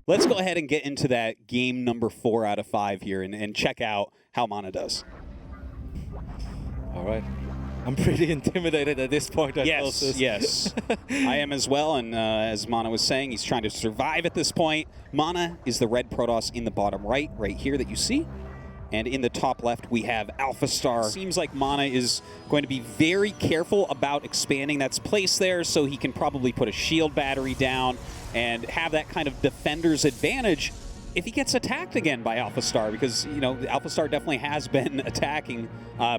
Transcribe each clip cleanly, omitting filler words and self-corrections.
Let's go ahead and get into that game number 4 out of 5 here and check out how MaNa does. All right. I'm pretty intimidated at this point. Yes. I am as well, and as MaNa was saying, he's trying to survive at this point. MaNa is the red Protoss in the bottom right here that you see. And in the top left, we have AlphaStar. Seems like MaNa is going to be very careful about expanding that's placed there, so he can probably put a shield battery down and have that kind of defender's advantage if he gets attacked again by AlphaStar, because, you know, AlphaStar definitely has been attacking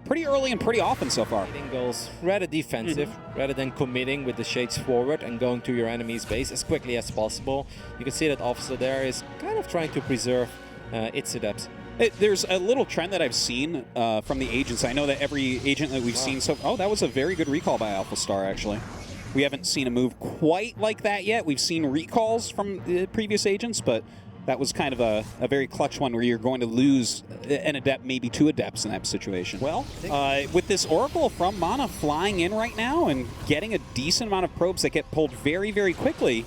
pretty early and pretty often so far. Goes rather defensive, rather than committing with the shades forward and going to your enemy's base as quickly as possible. You can see that AlphaStar there is kind of trying to preserve its adepts. There's a little trend that I've seen from the agents. I know that every agent that we've seen so... Oh, that was a very good recall by AlphaStar, actually. We haven't seen a move quite like that yet. We've seen recalls from the previous agents, but that was kind of a very clutch one where you're going to lose an adept, maybe 2 adepts in that situation. Well, with this Oracle from MaNa flying in right now and getting a decent amount of probes that get pulled very, very quickly,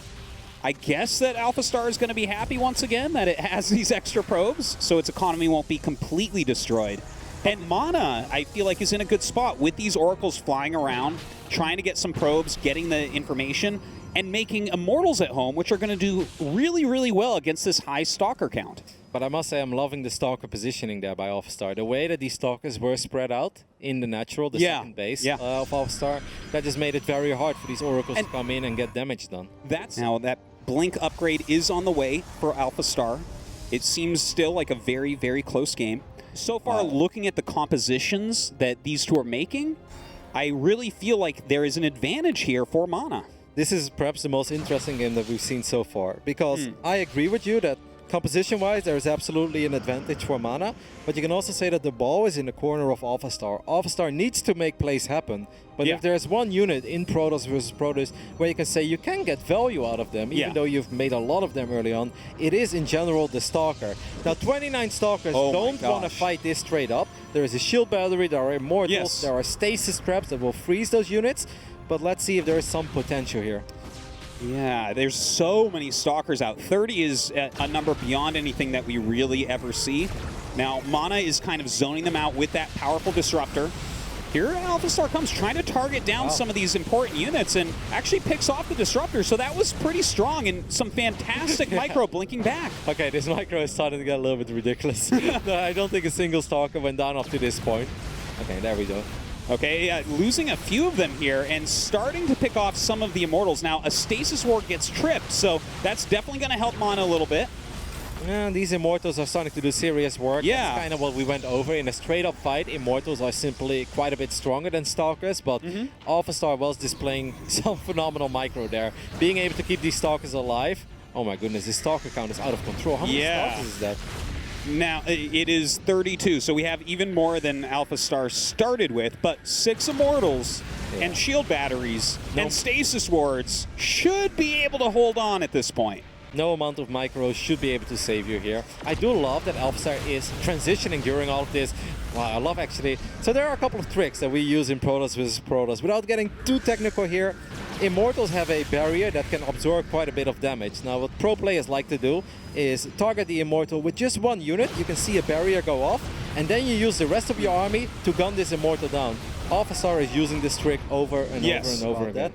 I guess that AlphaStar is going to be happy once again that it has these extra probes, so its economy won't be completely destroyed. And MaNa, I feel like, is in a good spot with these Oracles flying around, trying to get some probes, getting the information, and making Immortals at home, which are going to do really, really well against this high Stalker count. But I must say, I'm loving the Stalker positioning there by AlphaStar. The way that these Stalkers were spread out in the natural, the second base of AlphaStar, that just made it very hard for these Oracles to come in and get damage done. Now, that Blink upgrade is on the way for AlphaStar. It seems still like a very, very close game. So far, looking at the compositions that these two are making, I really feel like there is an advantage here for MaNa. This is perhaps the most interesting game that we've seen so far, because I agree with you that composition-wise, there is absolutely an advantage for MaNa, but you can also say that the ball is in the corner of AlphaStar. AlphaStar needs to make plays happen, but if there's one unit in Protoss versus Protoss where you can say you can get value out of them, even though you've made a lot of them early on, it is in general the Stalker. Now, 29 Stalkers don't want to fight this straight up. There is a shield battery, there are Immortals, there are stasis traps that will freeze those units, but let's see if there is some potential here. Yeah, there's so many Stalkers out. 30 is a number beyond anything that we really ever see. Now, MaNa is kind of zoning them out with that powerful disruptor. Here, AlphaStar comes trying to target down some of these important units and actually picks off the disruptor. So that was pretty strong and some fantastic micro blinking back. Okay, this micro is starting to get a little bit ridiculous. I don't think a single Stalker went down up to this point. Okay, there we go. Okay, losing a few of them here and starting to pick off some of the Immortals. Now, a Stasis Ward gets tripped, so that's definitely going to help MaNa a little bit. Yeah, these Immortals are starting to do serious work. Yeah. That's kind of what we went over. In a straight-up fight, Immortals are simply quite a bit stronger than Stalkers, but AlphaStar was displaying some phenomenal micro there. Being able to keep these Stalkers alive. Oh my goodness, this Stalker count is out of control. How many Stalkers is that? Now, it is 32, so we have even more than AlphaStar started with, but 6 Immortals and shield batteries and stasis wards should be able to hold on at this point. No amount of micros should be able to save you here. I do love that AlphaStar is transitioning during all of this. Wow, I love actually. So there are a couple of tricks that we use in Protoss versus Protoss. Without getting too technical here, Immortals have a barrier that can absorb quite a bit of damage. Now, what pro players like to do is target the Immortal with just one unit. You can see a barrier go off, and then you use the rest of your army to gun this Immortal down. AlphaStar is using this trick over and over and over again.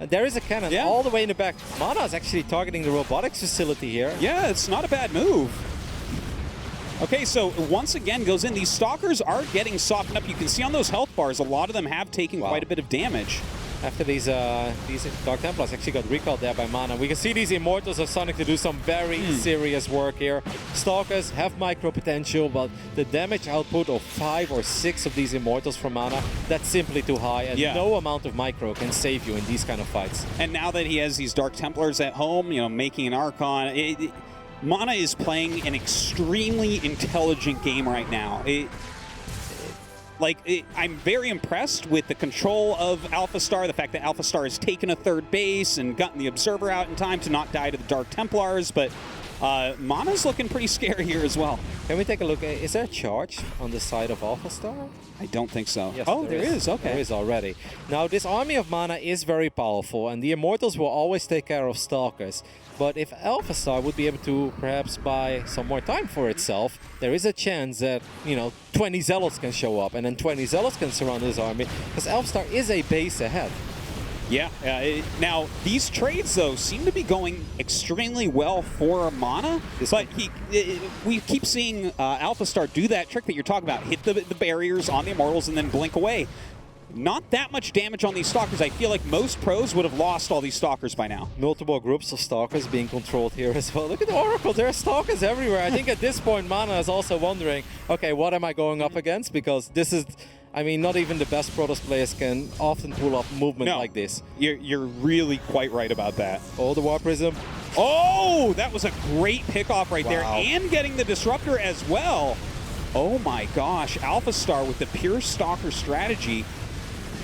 And there is a cannon all the way in the back. MaNa is actually targeting the robotics facility here. Yeah, it's not a bad move. Okay, so once again goes in. These Stalkers are getting softened up. You can see on those health bars, a lot of them have taken quite a bit of damage. After these Dark Templars actually got recalled there by MaNa. We can see these Immortals are starting to do some very serious work here. Stalkers have micro potential, but the damage output of 5 or 6 of these Immortals from MaNa, that's simply too high, and no amount of micro can save you in these kind of fights. And now that he has these Dark Templars at home, you know, making an Archon, MaNa is playing an extremely intelligent game right now. I'm very impressed with the control of AlphaStar, the fact that AlphaStar has taken a third base and gotten the Observer out in time to not die to the Dark Templars, but MaNa's looking pretty scary here as well. Can we take a look? Is there a charge on the side of AlphaStar? I don't think so. Yes, oh, there is. Okay. There is already. Now, this army of MaNa is very powerful, and the Immortals will always take care of Stalkers. But if AlphaStar would be able to perhaps buy some more time for itself, there is a chance that, 20 Zealots can show up, and then 20 Zealots can surround this army, because AlphaStar is a base ahead. Yeah. Now, these trades, though, seem to be going extremely well for MaNa. But we keep seeing AlphaStar do that trick that you're talking about. Hit the barriers on the Immortals and then blink away. Not that much damage on these Stalkers. I feel like most pros would have lost all these Stalkers by now. Multiple groups of Stalkers being controlled here as well. Look at the Oracle. There are Stalkers everywhere. I think at this point, MaNa is also wondering, okay, what am I going up against? Because this is... I mean, not even the best Protoss players can often pull off movement like this. You're really quite right about that. Oh, the Warp Prism. Oh, that was a great pickoff right there. And getting the Disruptor as well. Oh my gosh, AlphaStar with the pure Stalker strategy.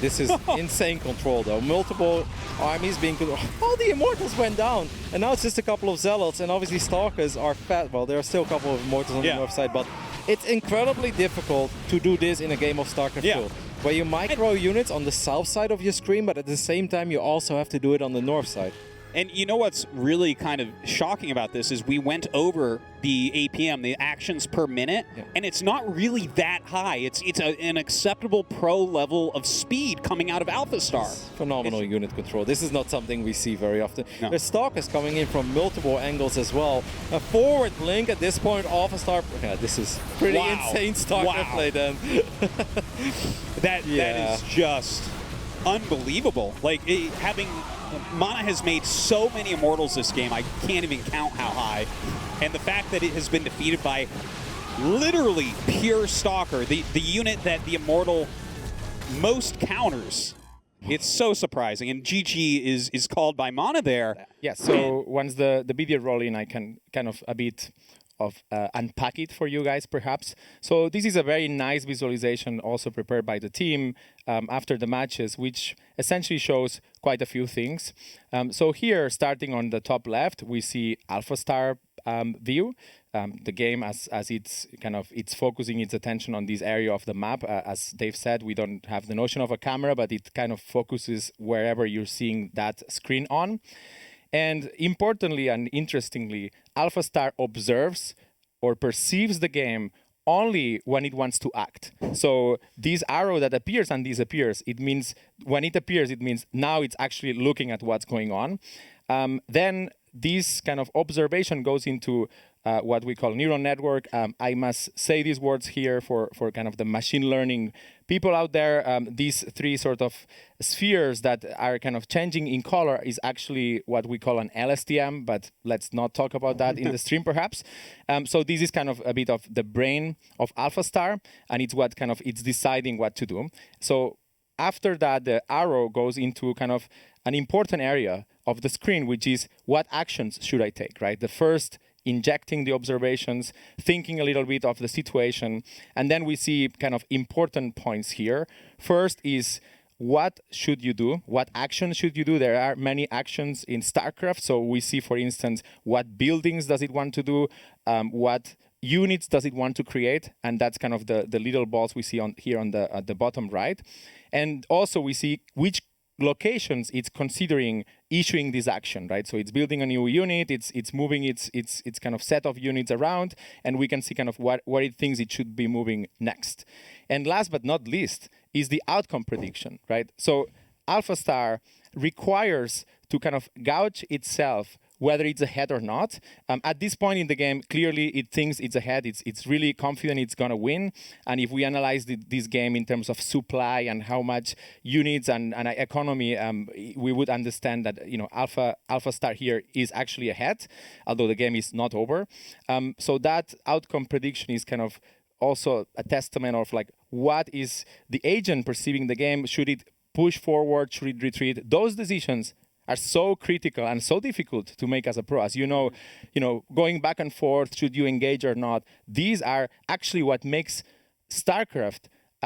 This is insane control, though. Multiple armies being controlled. Oh, the Immortals went down. And now it's just a couple of Zealots. And obviously Stalkers are fat. Well, there are still a couple of Immortals on the north side, but it's incredibly difficult to do this in a game of Starcraft 2, where you micro units on the south side of your screen, but at the same time you also have to do it on the north side. And you know what's really kind of shocking about this is we went over the APM, the actions per minute, and it's not really that high. It's an acceptable pro level of speed coming out of AlphaStar. Phenomenal unit control. This is not something we see very often. No. There's Stalkers coming in from multiple angles as well. A forward blink at this point, AlphaStar. Yeah, this is pretty insane Starcraft play then. That is just unbelievable. Like, MaNa has made so many Immortals this game, I can't even count how high. And the fact that it has been defeated by literally pure Stalker, the unit that the Immortal most counters, it's so surprising. And GG is called by MaNa there. Yeah, so once the video roll in, I can kind of a bit of unpack it for you guys, perhaps. So this is a very nice visualization also prepared by the team after the matches, which essentially shows quite a few things. So here, starting on the top left, we see AlphaStar view. The game as it's focusing its attention on this area of the map. As Dave said, we don't have the notion of a camera, but it kind of focuses wherever you're seeing that screen on. And importantly and interestingly, AlphaStar observes or perceives the game only when it wants to act. So this arrow that appears and disappears, it means when it appears, it means now it's actually looking at what's going on. Then this kind of observation goes into what we call neural network. I must say these words here for kind of the machine learning people out there. These three sort of spheres that are kind of changing in color is actually what we call an LSTM, but let's not talk about that in the stream perhaps. So this is kind of a bit of the brain of AlphaStar, and it's what kind of it's deciding what to do. So after that, the arrow goes into kind of an important area of the screen, which is what actions should I take, right? The first, injecting the observations, thinking a little bit of the situation, and then we see kind of important points here. First is, what should you do? What action should you do? There are many actions in StarCraft. So we see, for instance, what buildings does it want to do? What units does it want to create? And that's kind of the little balls we see on here on the at the bottom right. And also we see which locations it's considering issuing this action, right? So it's building a new unit, it's moving its kind of set of units around, and we can see kind of where it thinks it should be moving next. And last but not least is the outcome prediction, right? So AlphaStar requires to kind of gauge itself whether it's ahead or not. At this point in the game, clearly it thinks it's ahead. It's really confident it's going to win. And if we analyze this game in terms of supply and how much units and economy, we would understand that AlphaStar here is actually ahead, although the game is not over. So that outcome prediction is kind of also a testament of like what is the agent perceiving the game. Should it push forward? Should it retreat? Those decisions are so critical and so difficult to make as a pro. As you know, going back and forth, should you engage or not? These are actually what makes StarCraft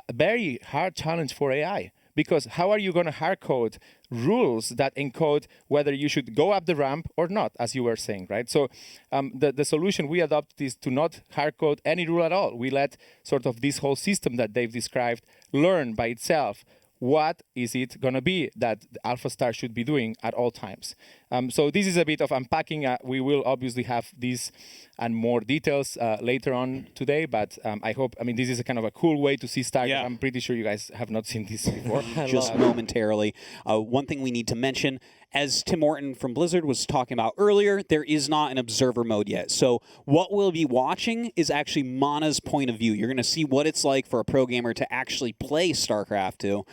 a very hard challenge for AI, because how are you going to hardcode rules that encode whether you should go up the ramp or not, as you were saying, right? So the solution we adopted is to not hardcode any rule at all. We let sort of this whole system that they've described learn by itself what is it going to be that AlphaStar should be doing at all times. So this is a bit of unpacking. We will obviously have these and more details later on today, but I mean, this is a kind of a cool way to see Starcraft. Yeah. I'm pretty sure you guys have not seen this before. Just momentarily. One thing we need to mention, as Tim Morton from Blizzard was talking about earlier, there is not an observer mode yet. So what we'll be watching is actually MaNa's point of view. You're going to see what it's like for a pro gamer to actually play StarCraft 2.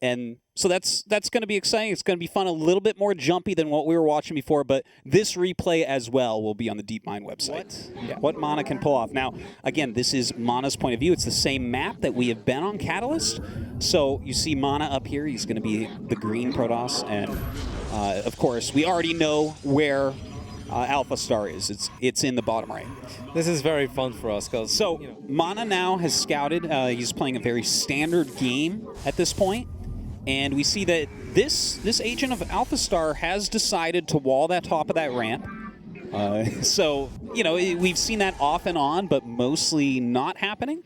And so that's going to be exciting. It's going to be fun, a little bit more jumpy than what we were watching before, but this replay as well will be on the DeepMind website. What MaNa can pull off. Now, again, this is MaNa's point of view. It's the same map that we have been on Catalyst. So you see MaNa up here. He's going to be the green Protoss. And, of course, we already know where AlphaStar is. It's in the bottom right. This is very fun for us because MaNa now has scouted. He's playing a very standard game at this point. And we see that this agent of AlphaStar has decided to wall that top of that ramp. So, we've seen that off and on, but mostly not happening.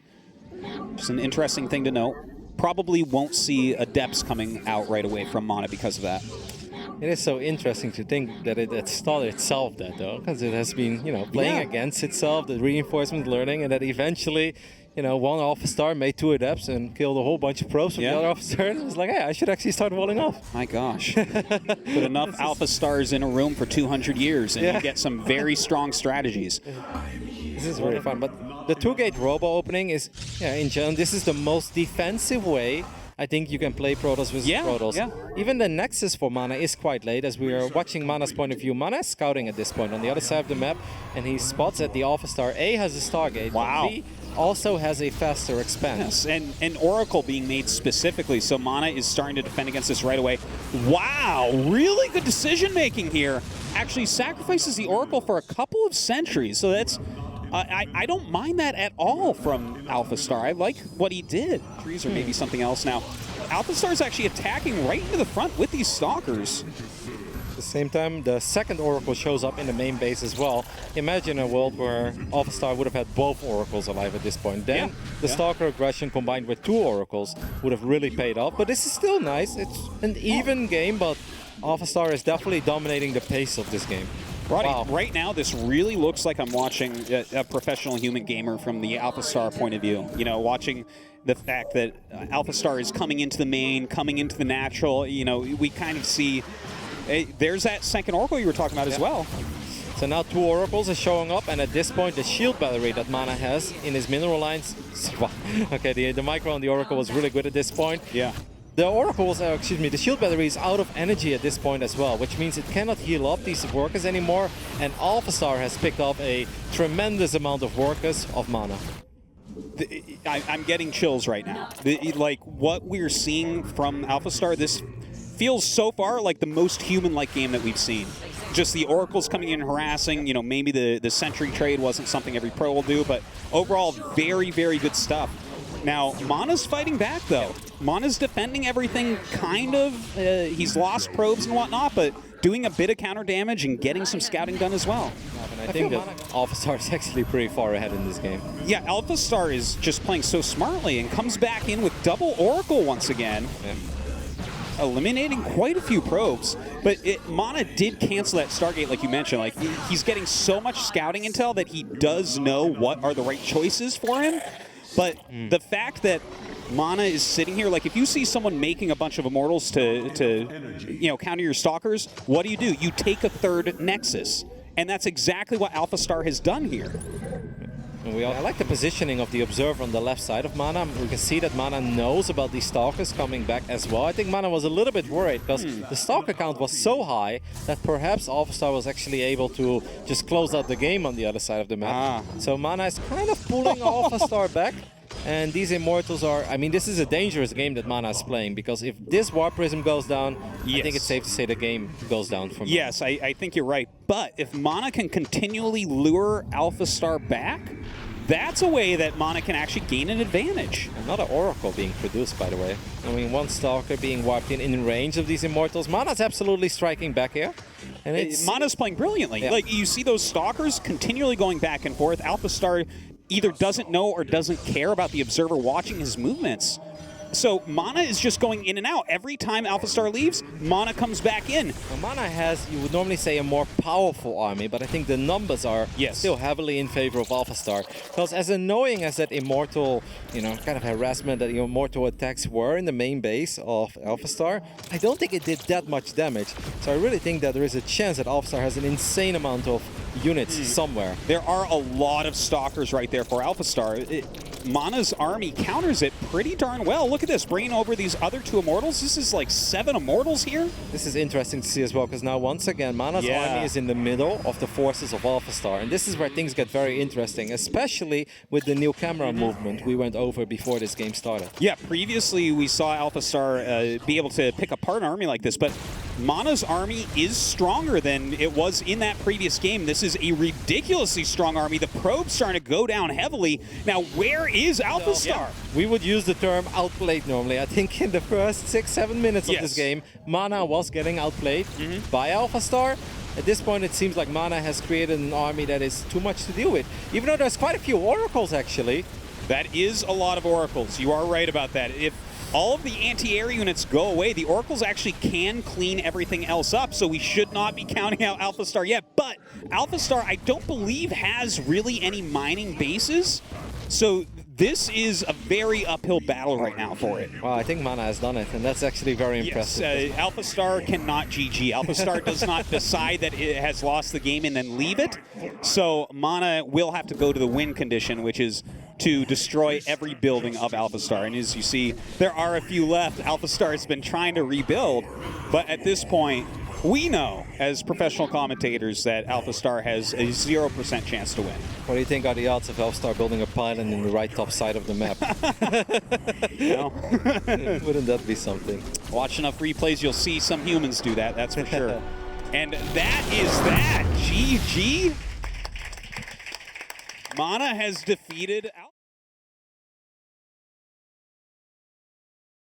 Just an interesting thing to note. Probably won't see adepts coming out right away from MaNa because of that. It is so interesting to think that it started itself that, though, because it has been, playing against itself, the reinforcement learning, and that eventually, one AlphaStar made 2 adepts and killed a whole bunch of probes from the other AlphaStar. And it was like, hey, I should actually start walling off. My gosh. Put enough AlphaStars in a room for 200 years and you get some very strong strategies. This is very fun. But the 2-gate robo opening is, in general, this is the most defensive way I think you can play Protoss with Protoss. Yeah. Even the Nexus for MaNa is quite late, as we are watching MaNa's point of view. MaNa is scouting at this point on the other side of the map, and he spots that the AlphaStar A has a Stargate. Wow. B also has a faster expand. Yes, and Oracle being made specifically, so MaNa is starting to defend against this right away. Wow, really good decision making here. Actually sacrifices the Oracle for a couple of sentries, so that's... I don't mind that at all from AlphaStar. I like what he did. Trees or maybe something else now. AlphaStar is actually attacking right into the front with these Stalkers. At the same time, the second Oracle shows up in the main base as well. Imagine a world where AlphaStar would have had both Oracles alive at this point. Then the Stalker aggression combined with 2 Oracles would have really paid off. But this is still nice. It's an even game, but AlphaStar is definitely dominating the pace of this game. Roddy, right now, this really looks like I'm watching a professional human gamer from the AlphaStar point of view. Watching the fact that AlphaStar is coming into the main, coming into the natural. We kind of see... there's that second Oracle you were talking about as well. So now 2 Oracles are showing up, and at this point, the shield battery that MaNa has in his mineral lines... Okay, the micro on the Oracle was really good at this point. Yeah. The Oracles, the shield battery is out of energy at this point as well, which means it cannot heal up these workers anymore, and AlphaStar has picked up a tremendous amount of workers of MaNa. I'm getting chills right now. What we're seeing from AlphaStar, this feels so far like the most human-like game that we've seen. Just the Oracles coming in and harassing, maybe the Sentry trade wasn't something every pro will do, but overall, very, very good stuff. Now, MaNa's fighting back, though. MaNa's defending everything, kind of. He's lost probes and whatnot, but doing a bit of counter damage and getting some scouting done as well. And I think that AlphaStar is actually pretty far ahead in this game. Yeah, AlphaStar is just playing so smartly and comes back in with double Oracle once again. Yeah. Eliminating quite a few probes, but MaNa did cancel that Stargate like you mentioned. He's getting so much scouting intel that he does know what are the right choices for him. But the fact that MaNa is sitting here, if you see someone making a bunch of Immortals to counter your Stalkers, what do? You take a 3rd Nexus. And that's exactly what AlphaStar has done here. I like the positioning of the Observer on the left side of MaNa. We can see that MaNa knows about these Stalkers coming back as well. I think MaNa was a little bit worried because the Stalker count was so high that perhaps AlphaStar was actually able to just close out the game on the other side of the map. So MaNa is kind of pulling AlphaStar back. And these Immortals are... this is a dangerous game that MaNa is playing, because if this Warp Prism goes down, I think it's safe to say the game goes down from Yes, I think you're right. But if MaNa can continually lure AlphaStar back, that's a way that MaNa can actually gain an advantage. Another Oracle being produced, by the way. I mean, one Stalker being wiped in range of these Immortals. MaNa's absolutely striking back here. And MaNa's playing brilliantly. Yeah. Like, you see those Stalkers continually going back and forth. AlphaStar either doesn't know or doesn't care about the observer watching his movements. So MaNa is just going in and out. Every time AlphaStar leaves, MaNa comes back in. Well, MaNa has, you would normally say, a more powerful army, but I think the numbers are still heavily in favor of AlphaStar. Because as annoying as that Immortal, kind of harassment that the Immortal attacks were in the main base of AlphaStar, I don't think it did that much damage. So I really think that there is a chance that AlphaStar has an insane amount of units somewhere. There are a lot of Stalkers right there for AlphaStar. MaNa's army counters it pretty darn well. Look at this, bringing over these other 2 Immortals. This is like 7 Immortals here. This is interesting to see as well, because now once again, MaNa's army is in the middle of the forces of AlphaStar. And this is where things get very interesting, especially with the new camera movement we went over before this game started. Yeah, previously we saw AlphaStar be able to pick apart an army like this, but MaNa's army is stronger than it was in that previous game. This is a ridiculously strong army. The probe's starting to go down heavily. Now, where is AlphaStar? We would use the term outplayed normally. I think in the first 6-7 minutes of this game, MaNa was getting outplayed by AlphaStar. At this point, it seems like MaNa has created an army that is too much to deal with, even though there's quite a few Oracles, actually. That is a lot of Oracles. You are right about that. If all of the anti-air units go away, the Oracles actually can clean everything else up, so we should not be counting out AlphaStar yet. But AlphaStar, I don't believe, has really any mining bases, so this is a very uphill battle right now for it. Well, I think MaNa has done it, and that's actually very impressive. Yes, AlphaStar cannot GG. AlphaStar does not decide that it has lost the game and then leave it. So MaNa will have to go to the win condition, which is to destroy every building of AlphaStar. And as you see, there are a few left. AlphaStar has been trying to rebuild, but at this point, we know, as professional commentators, that AlphaStar has a 0% chance to win. What do you think are the odds of AlphaStar building a pylon in the right top side of the map? Wouldn't that be something? Watch enough replays, you'll see some humans do that, that's for sure. And that is that. GG. MaNa has defeated